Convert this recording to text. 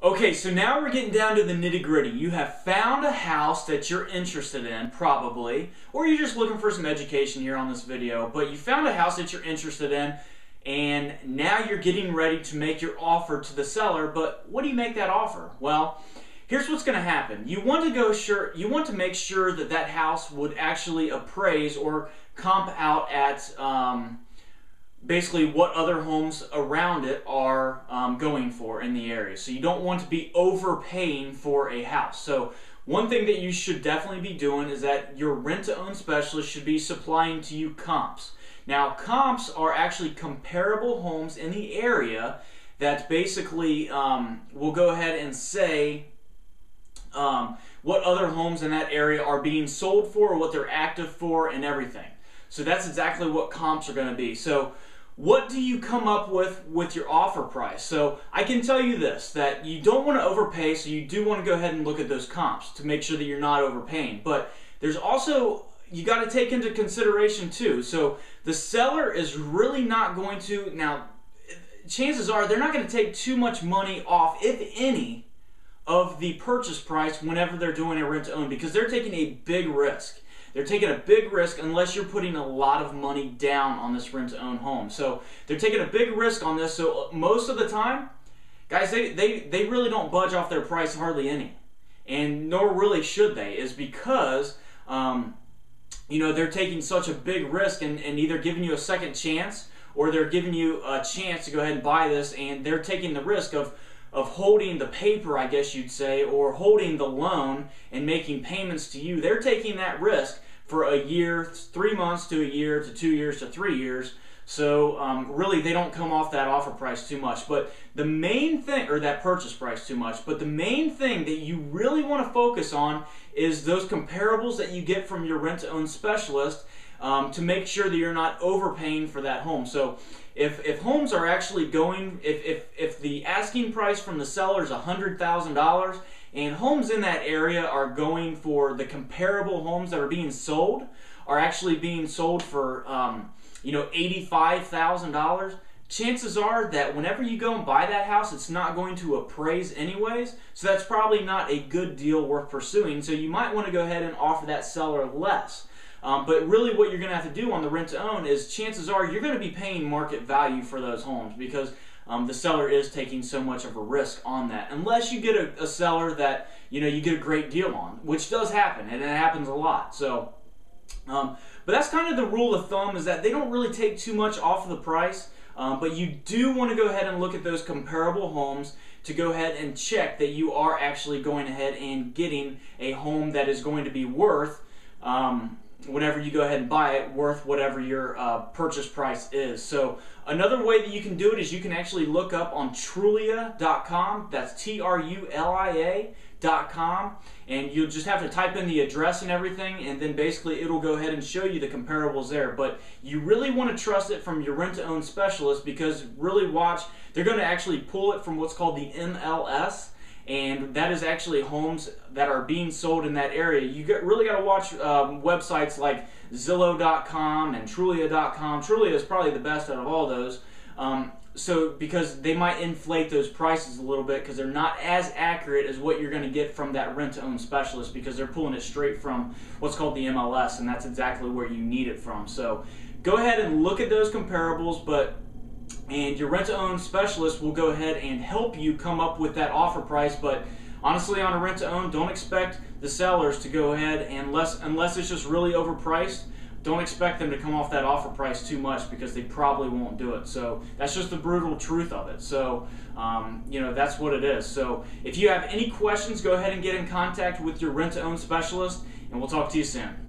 Okay, so now we're getting down to the nitty-gritty. You have found a house that you're interested in, probably, or you're just looking for some education here on this video, but you found a house that you're interested in, and now you're getting ready to make your offer to the seller, but what do you make that offer? Well, here's what's going to happen. You want to make sure that that house would actually appraise or comp out at basically what other homes around it are going for in the area. So you don't want to be overpaying for a house. So one thing that you should definitely be doing is that your rent-to-own specialist should be supplying to you comps. Now, comps are actually comparable homes in the area that basically will go ahead and say what other homes in that area are being sold for, what they're active for, and everything. So that's exactly what comps are going to be. So what do you come up with your offer price? So I can tell you this, that you don't want to overpay, so you do want to go ahead and look at those comps to make sure that you're not overpaying. But there's also, you got to take into consideration too. So the seller is really not going to, now chances are they're not going to take too much money off, if any, of the purchase price whenever they're doing a rent-to-own, because they're taking a big risk. They're taking a big risk unless you're putting a lot of money down on this rent-to-own home. So they're taking a big risk on this. So most of the time, guys, they really don't budge off their price hardly any. And nor really should they, is because you know, they're taking such a big risk and either giving you a second chance, or they're giving you a chance to go ahead and buy this, and they're taking the risk of holding the paper, I guess you'd say, or holding the loan and making payments to you. They're taking that risk for a year, 3 months to a year to 2 years to 3 years. So really they don't come off that offer price too much. But the main thing, or that purchase price too much, but the main thing that you really want to focus on is those comparables that you get from your rent-to-own specialist to make sure that you're not overpaying for that home. So if homes are actually going, if the asking price from the seller is $100,000 and homes in that area are going for, the comparable homes that are being sold are actually being sold for you know, $85,000, chances are that whenever you go and buy that house, it's not going to appraise anyways, so that's probably not a good deal worth pursuing. So you might want to go ahead and offer that seller less. But really what you're going to have to do on the rent-to-own is, chances are you're going to be paying market value for those homes, because the seller is taking so much of a risk on that. Unless you get a seller that, you know, you get a great deal on, which does happen, and it happens a lot. So, but that's kind of the rule of thumb, is that they don't really take too much off of the price, but you do want to go ahead and look at those comparable homes to go ahead and check that you are actually going ahead and getting a home that is going to be worth, whenever you go ahead and buy it, worth whatever your purchase price is. So another way that you can do it is you can actually look up on Trulia.com. That's Trulia.com, and you'll just have to type in the address and everything, and then basically it'll go ahead and show you the comparables there. But you really want to trust it from your rent-to-own specialist, because really watch, they're going to actually pull it from what's called the MLS, and that is actually homes that are being sold in that area. You really got to watch websites like Zillow.com and Trulia.com. Trulia is probably the best out of all those, so because they might inflate those prices a little bit, because they're not as accurate as what you're going to get from that rent-to-own specialist, because they're pulling it straight from what's called the MLS, and that's exactly where you need it from. So go ahead and look at those comparables, and your rent-to-own specialist will go ahead and help you come up with that offer price. But honestly, on a rent-to-own, don't expect the sellers to go ahead, and unless it's just really overpriced, don't expect them to come off that offer price too much, because they probably won't do it. So that's just the brutal truth of it. So you know, that's what it is. So if you have any questions, go ahead and get in contact with your rent-to-own specialist, and we'll talk to you soon.